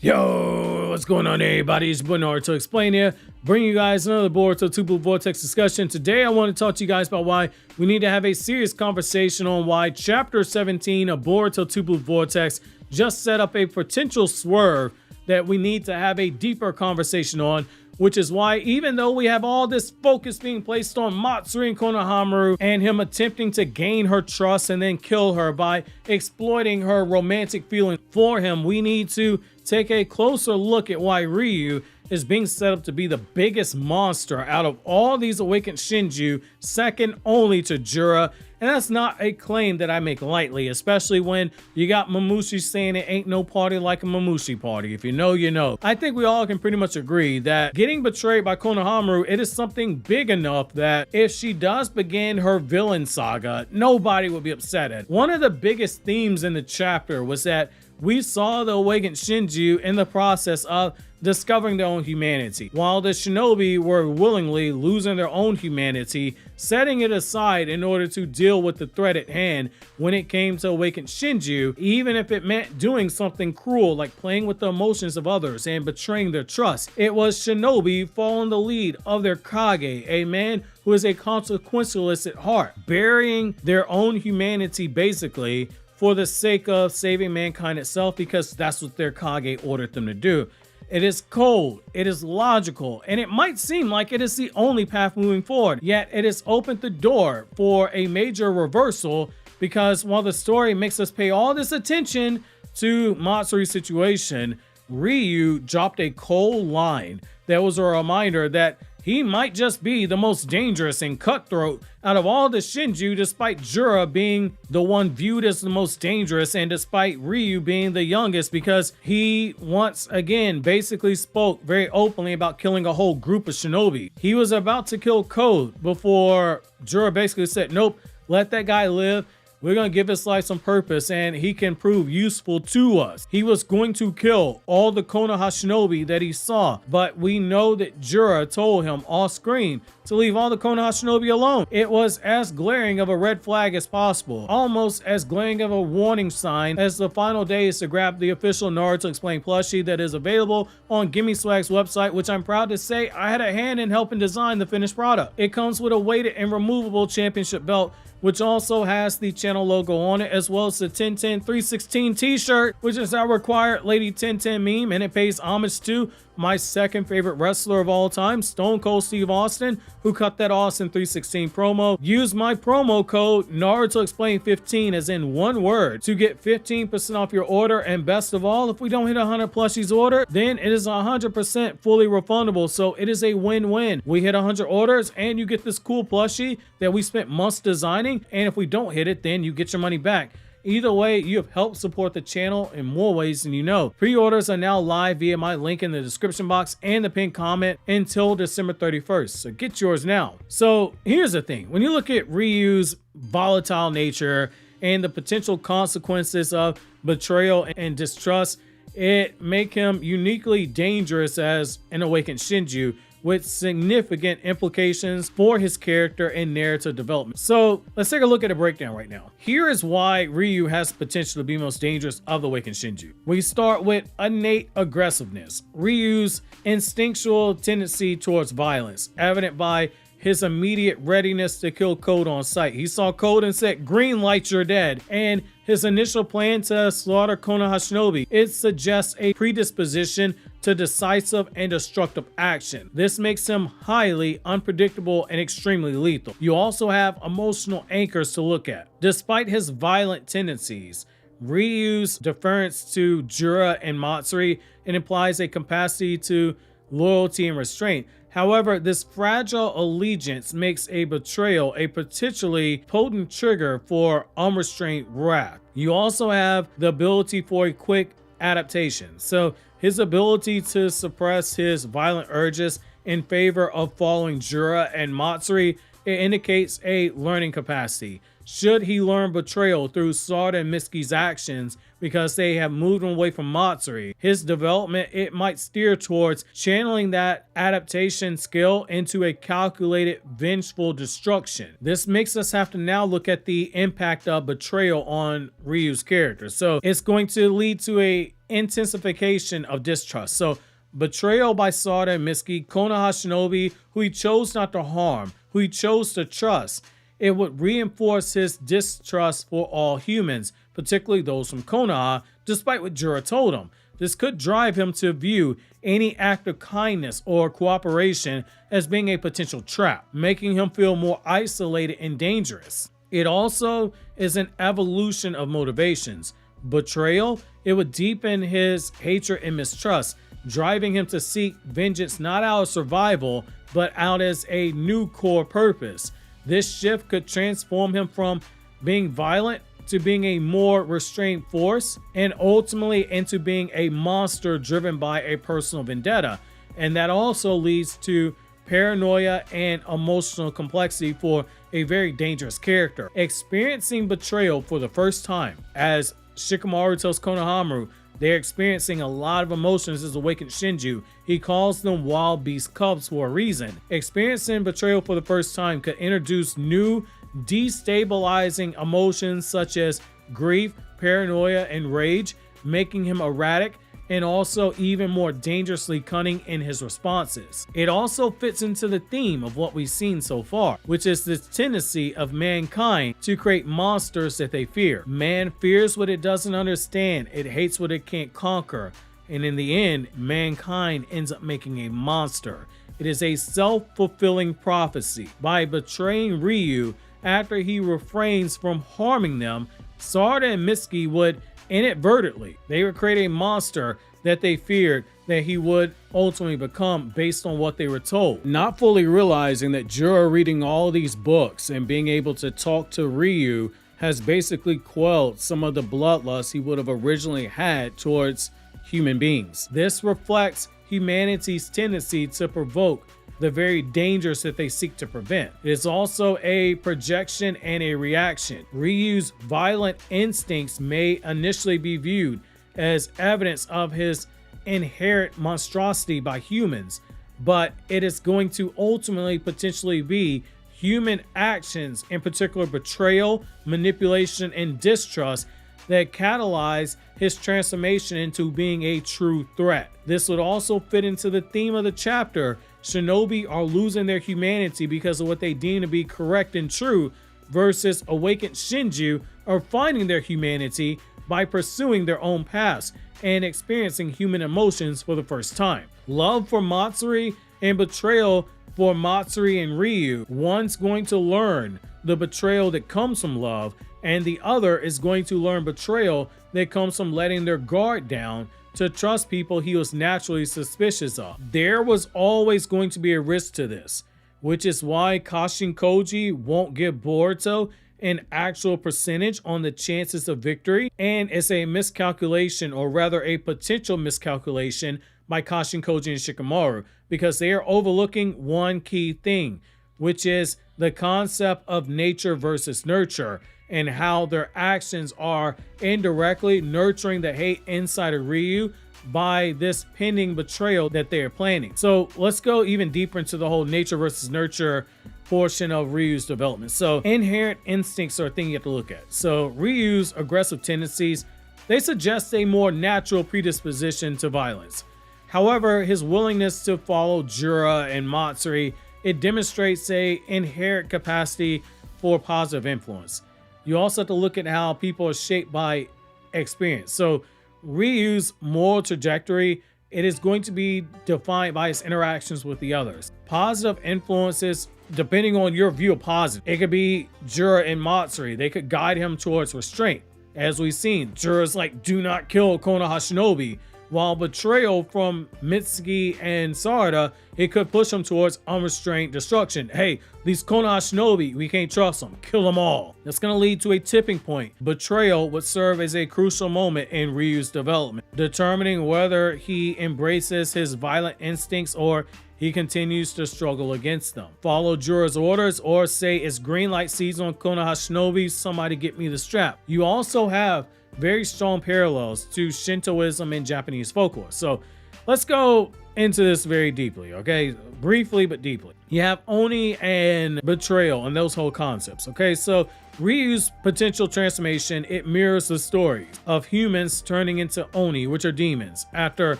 Yo, what's going on everybody? It's Naruto Explain here, bringing you guys another Boruto 2 Blue Vortex discussion. Today I want to talk to you guys about why we need to have a serious conversation on why Chapter 17 of Boruto 2 Blue Vortex just set up a potential swerve that we need to have a deeper conversation on, which is why even though we have all this focus being placed on Matsuri and Konohamaru and him attempting to gain her trust and then kill her by exploiting her romantic feeling for him, we need to take a closer look at why Ryu is being set up to be the biggest monster out of all these awakened Shinju, second only to Jura. And that's not a claim that I make lightly, especially when you got Mamushi saying it ain't no party like a Mamushi party. If you know, you know. I think we all can pretty much agree that getting betrayed by Konohamaru, it is something big enough that if she does begin her villain saga, nobody would be upset at. One of the biggest themes in the chapter was that we saw the awakened Shinju in the process of discovering their own humanity, while the shinobi were willingly losing their own humanity, setting it aside in order to deal with the threat at hand when it came to awakened Shinju, even if it meant doing something cruel like playing with the emotions of others and betraying their trust. It was shinobi following the lead of their Kage, a man who is a consequentialist at heart, burying their own humanity basically for the sake of saving mankind itself, because that's what their Kage ordered them to do. It is cold, it is logical, and it might seem like it is the only path moving forward, yet it has opened the door for a major reversal, because while the story makes us pay all this attention to Matsuri's situation, Ryu dropped a cold line that was a reminder that he might just be the most dangerous and cutthroat out of all the Shinju, despite Jura being the one viewed as the most dangerous and despite Ryu being the youngest, because he once again basically spoke very openly about killing a whole group of shinobi. He was about to kill Code before Jura basically said, nope, let that guy live. We're going to give his life some purpose and he can prove useful to us. He was going to kill all the Konoha shinobi that he saw, but we know that Jura told him off screen to leave all the Konoha shinobi alone. It was as glaring of a red flag as possible, almost as glaring of a warning sign as the final days to grab the official Naruto Explained plushie that is available on Gimme Swag's website, which I'm proud to say I had a hand in helping design the finished product. It comes with a weighted and removable championship belt, which also has the channel logo on it, as well as the 1010 316 t-shirt, which is our required Lady 1010 meme, and it pays homage to my second favorite wrestler of all time, Stone Cold Steve Austin, who cut that Austin 316 promo. Use my promo code Naruto Explained 15, as in one word, to get 15% off your order. And best of all, if we don't hit 100 plushies order, then it is 100% fully refundable. So it is a win-win. We hit 100 orders and you get this cool plushie that we spent months designing, and if we don't hit it, then you get your money back. Either way, you have helped support the channel in more ways than you know. Pre-orders are now live via my link in the description box and the pinned comment until December 31st. So get yours now. So here's the thing. When you look at Ryu's volatile nature and the potential consequences of betrayal and distrust, it make him uniquely dangerous as an awakened Shinju, with significant implications for his character and narrative development. So let's take a look at a breakdown right now. Here is why Ryu has potential to be most dangerous of the awakened Shinju. We start with innate aggressiveness. Ryu's instinctual tendency towards violence, evident by his immediate readiness to kill Code on sight. He saw Code and said, "Green light, you're dead." And his initial plan to slaughter Konoha shinobi, it suggests a predisposition to decisive and destructive action. This makes him highly unpredictable and extremely lethal. You also have emotional anchors to look at. Despite his violent tendencies, Ryu's deference to Jura and Matsuri, it implies a capacity to loyalty and restraint. However, this fragile allegiance makes a betrayal a particularly potent trigger for unrestrained wrath. You also have the ability for a quick adaptation. So his ability to suppress his violent urges in favor of following Jura and Matsuri it indicates a learning capacity. Should he learn betrayal through Sarada and Mitsuki's actions because they have moved away from Matsuri, his development, it might steer towards channeling that adaptation skill into a calculated, vengeful destruction. This makes us have to now look at the impact of betrayal on Ryu's character. So it's going to lead to a intensification of distrust. So betrayal by Sarada and Mitsuki, Konoha shinobi who he chose not to harm, who he chose to trust. It would reinforce his distrust for all humans, particularly those from Konoha, despite what Jura told him. This could drive him to view any act of kindness or cooperation as being a potential trap, making him feel more isolated and dangerous. It also is an evolution of motivations. Betrayal, it would deepen his hatred and mistrust, driving him to seek vengeance not out of survival, but out as a new core purpose. This shift could transform him from being violent to being a more restrained force, and ultimately into being a monster driven by a personal vendetta. And that also leads to paranoia and emotional complexity for a very dangerous character. Experiencing betrayal for the first time, as Shikamaru tells Konohamaru, they're experiencing a lot of emotions as awakened Shinju. He calls them wild beast cubs for a reason. Experiencing betrayal for the first time could introduce new destabilizing emotions such as grief, paranoia, and rage, making him erratic and also even more dangerously cunning in his responses. It also fits into the theme of what we've seen so far, which is this tendency of mankind to create monsters that they fear. Man fears what it doesn't understand, it hates what it can't conquer, and in the end, mankind ends up making a monster. It is a self-fulfilling prophecy. By betraying Ryu after he refrains from harming them, Sarada and Mitsuki would inadvertently, they would create a monster that they feared that he would ultimately become based on what they were told. Not fully realizing that Jura reading all these books and being able to talk to Ryu has basically quelled some of the bloodlust he would have originally had towards human beings. This reflects humanity's tendency to provoke the very dangers that they seek to prevent. It is also a projection and a reaction. Ryu's violent instincts may initially be viewed as evidence of his inherent monstrosity by humans, but it is going to ultimately potentially be human actions, in particular betrayal, manipulation, and distrust, that catalyze his transformation into being a true threat. This would also fit into the theme of the chapter. Shinobi are losing their humanity because of what they deem to be correct and true, versus awakened Shinju are finding their humanity by pursuing their own paths and experiencing human emotions for the first time. Love for Matsuri and betrayal for Matsuri and Ryu. One's going to learn the betrayal that comes from love, and the other is going to learn betrayal that comes from letting their guard down to trust people he was naturally suspicious of. There was always going to be a risk to this, which is why Kashin Koji won't give Boruto an actual percentage on the chances of victory, and it's a miscalculation, or rather a potential miscalculation by Kashin Koji and Shikamaru, because they are overlooking one key thing, which is the concept of nature versus nurture, and how their actions are indirectly nurturing the hate inside of Ryu by this pending betrayal that they are planning. So let's go even deeper into the whole nature versus nurture portion of Ryu's development. So inherent instincts are a thing you have to look at. So Ryu's aggressive tendencies, they suggest a more natural predisposition to violence. However, his willingness to follow Jura and Matsuri, it demonstrates a inherent capacity for positive influence. You also have to look at how people are shaped by experience. So Ryu's moral trajectory, it is going to be defined by his interactions with the others. Positive influences, depending on your view of positive, it could be Jura and Matsuri. They could guide him towards restraint. As we've seen, Jura's like, do not kill Konoha shinobi, while betrayal from Mitsuki and Sarada, it could push him towards unrestrained destruction. Hey, these Konoha shinobi, we can't trust them. Kill them all. That's going to lead to a tipping point. Betrayal would serve as a crucial moment in Ryu's development, determining whether he embraces his violent instincts or he continues to struggle against them. Follow Jura's orders, or say it's green light season on Konoha shinobi, somebody get me the strap. You also have very strong parallels to Shintoism and Japanese folklore. So let's go into this very deeply, okay? Briefly but deeply. You have Oni and betrayal and those whole concepts, okay? So Ryu's potential transformation, it mirrors the stories of humans turning into Oni, which are demons, after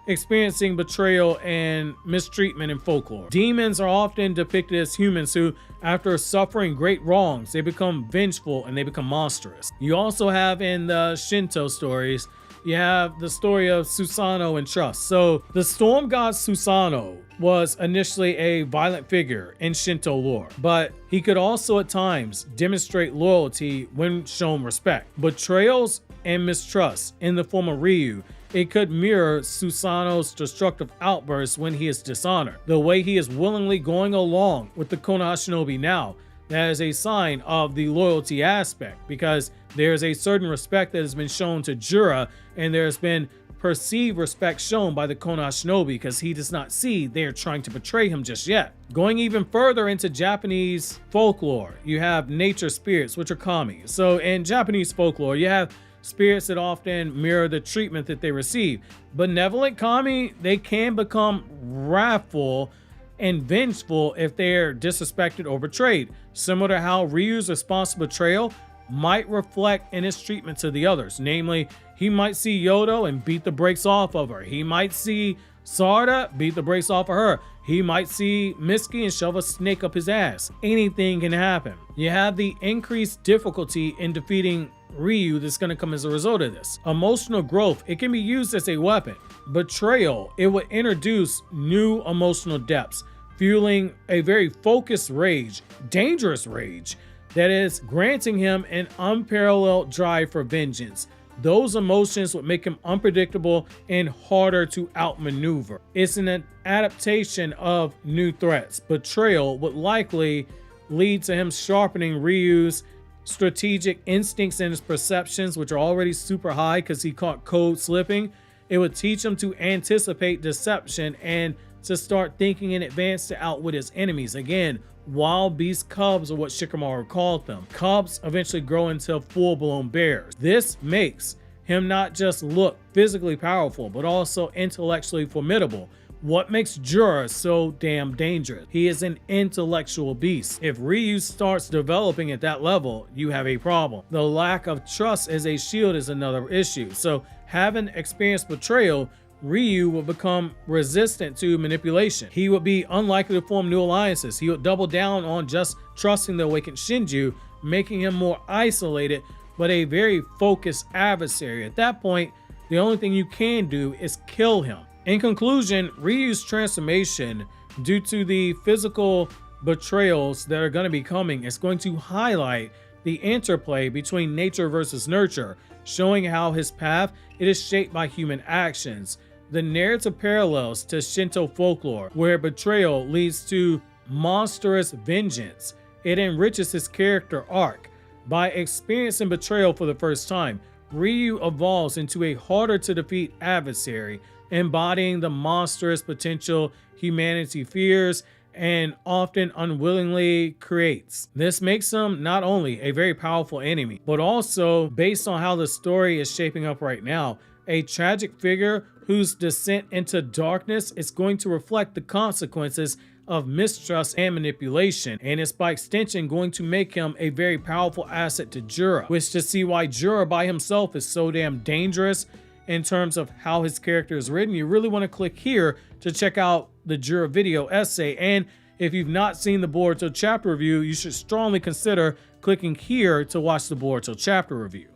experiencing betrayal and mistreatment in folklore. Demons are often depicted as humans who, after suffering great wrongs, they become vengeful and they become monstrous. You also have in the Shinto stories, you have the story of Susanoo and trust. So the storm god Susanoo was initially a violent figure in Shinto lore, but he could also at times demonstrate loyalty when shown respect. Betrayals and mistrust in the form of Ryu, it could mirror Susanoo's destructive outbursts when he is dishonored. The way he is willingly going along with the Konoha shinobi now, that is a sign of the loyalty aspect, because there's a certain respect that has been shown to Jura, and there's been perceived respect shown by the Konoha shinobi because he does not see they're trying to betray him just yet. Going even further into Japanese folklore, you have nature spirits, which are kami. So in Japanese folklore, you have spirits that often mirror the treatment that they receive. Benevolent kami, they can become wrathful and vengeful if they're disrespected or betrayed, similar to how Ryu's response to betrayal might reflect in his treatment to the others. Namely, he might see Yodo and beat the brakes off of her. He might see Sarada, beat the brakes off of her. He might see Mitsuki and shove a snake up his ass. Anything can happen. You have the increased difficulty in defeating Ryu that's going to come as a result of this. Emotional growth, it can be used as a weapon. Betrayal, it would introduce new emotional depths, fueling a very focused rage, dangerous rage, that is granting him an unparalleled drive for vengeance. Those emotions would make him unpredictable and harder to outmaneuver. It's an adaptation of new threats. Betrayal would likely lead to him sharpening Ryu's strategic instincts and his perceptions, which are already super high because he caught code slipping. It would teach him to anticipate deception and to start thinking in advance to outwit his enemies. Again, wild beast cubs are what Shikamaru called them. Cubs eventually grow into full-blown bears. This makes him not just look physically powerful, but also intellectually formidable. What makes Jura so damn dangerous? He is an intellectual beast. If Ryu starts developing at that level, you have a problem. The lack of trust as a shield is another issue. So having experienced betrayal, Ryu will become resistant to manipulation. He would be unlikely to form new alliances. He would double down on just trusting the awakened Shinju, making him more isolated, but a very focused adversary. At that point, the only thing you can do is kill him. In conclusion, Ryu's transformation, due to the physical betrayals that are going to be coming, is going to highlight the interplay between nature versus nurture, showing how his path, it is shaped by human actions. The narrative parallels to Shinto folklore, where betrayal leads to monstrous vengeance. It enriches his character arc. By experiencing betrayal for the first time, Ryu evolves into a harder to defeat adversary, embodying the monstrous potential humanity fears and often unwillingly creates. This makes him not only a very powerful enemy, but also, based on how the story is shaping up right now, a tragic figure whose descent into darkness is going to reflect the consequences of mistrust and manipulation, and it's by extension going to make him a very powerful asset to Jura, which to see why Jura by himself is so damn dangerous in terms of how his character is written, you really want to click here to check out the Jura video essay. And if you've not seen the Boruto chapter review, you should strongly consider clicking here to watch the Boruto chapter review.